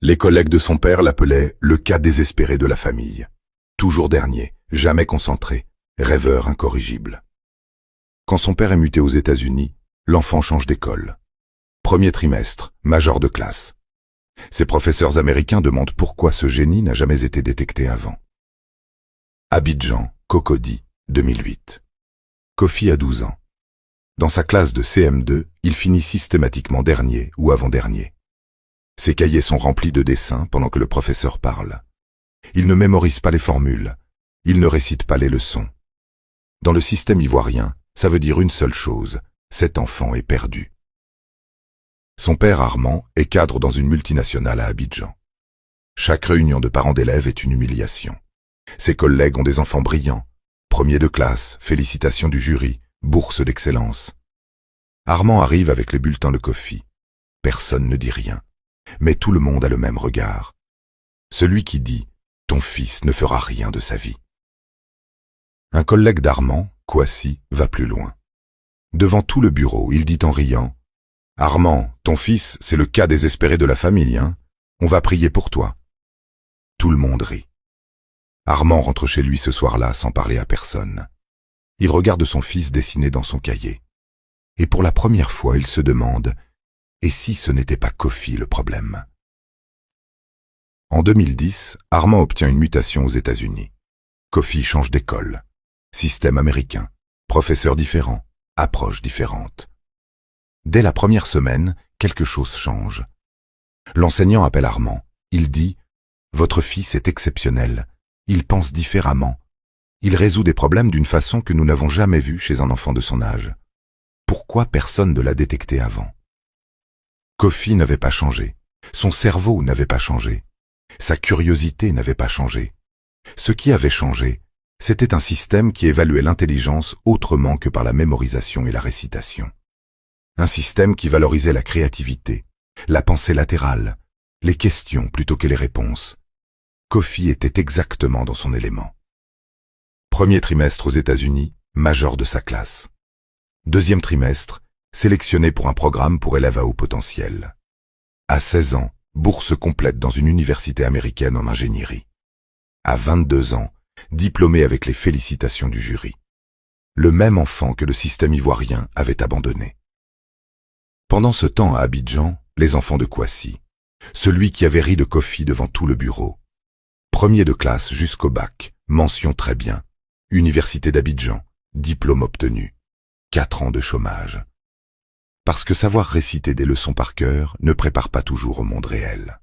Les collègues de son père l'appelaient le cas désespéré de la famille. Toujours dernier, jamais concentré, rêveur incorrigible. Quand son père est muté aux États-Unis, l'enfant change d'école. Premier trimestre, major de classe. Ses professeurs américains demandent pourquoi ce génie n'a jamais été détecté avant. Abidjan, Cocody, 2008. Kofi a 12 ans. Dans sa classe de CM2, il finit systématiquement dernier ou avant-dernier. Ses cahiers sont remplis de dessins pendant que le professeur parle. Il ne mémorise pas les formules. Il ne récite pas les leçons. Dans le système ivoirien, ça veut dire une seule chose, cet enfant est perdu. Son père Armand est cadre dans une multinationale à Abidjan. Chaque réunion de parents d'élèves est une humiliation. Ses collègues ont des enfants brillants. Premier de classe, félicitations du jury, bourse d'excellence. Armand arrive avec les bulletins de Kofi. Personne ne dit rien, mais tout le monde a le même regard. Celui qui dit « Ton fils ne fera rien de sa vie ». Un collègue d'Armand, Kwasi, va plus loin. Devant tout le bureau, il dit en riant « Armand, ton fils, c'est le cas désespéré de la famille, hein? On va prier pour toi. » Tout le monde rit. Armand rentre chez lui ce soir-là sans parler à personne. Il regarde son fils dessiner dans son cahier. Et pour la première fois, il se demande « Et si ce n'était pas Kofi le problème ?» En 2010, Armand obtient une mutation aux États-Unis. Kofi change d'école. Système américain, professeurs différents, approche différente. Dès la première semaine, quelque chose change. L'enseignant appelle Armand. Il dit « Votre fils est exceptionnel. Il pense différemment. Il résout des problèmes d'une façon que nous n'avons jamais vue chez un enfant de son âge. Pourquoi personne ne l'a détecté avant ?» Kofi n'avait pas changé. Son cerveau n'avait pas changé. Sa curiosité n'avait pas changé. Ce qui avait changé, c'était un système qui évaluait l'intelligence autrement que par la mémorisation et la récitation. Un système qui valorisait la créativité, la pensée latérale, les questions plutôt que les réponses. Kofi était exactement dans son élément. Premier trimestre aux États-Unis, major de sa classe. Deuxième trimestre, sélectionné pour un programme pour élèves à haut potentiel. À 16 ans, bourse complète dans une université américaine en ingénierie. À 22 ans, diplômé avec les félicitations du jury. Le même enfant que le système ivoirien avait abandonné. Pendant ce temps à Abidjan, les enfants de Kwasi, celui qui avait ri de Kofi devant tout le bureau. Premier de classe jusqu'au bac, mention très bien, Université d'Abidjan, diplôme obtenu, 4 ans de chômage. Parce que savoir réciter des leçons par cœur ne prépare pas toujours au monde réel.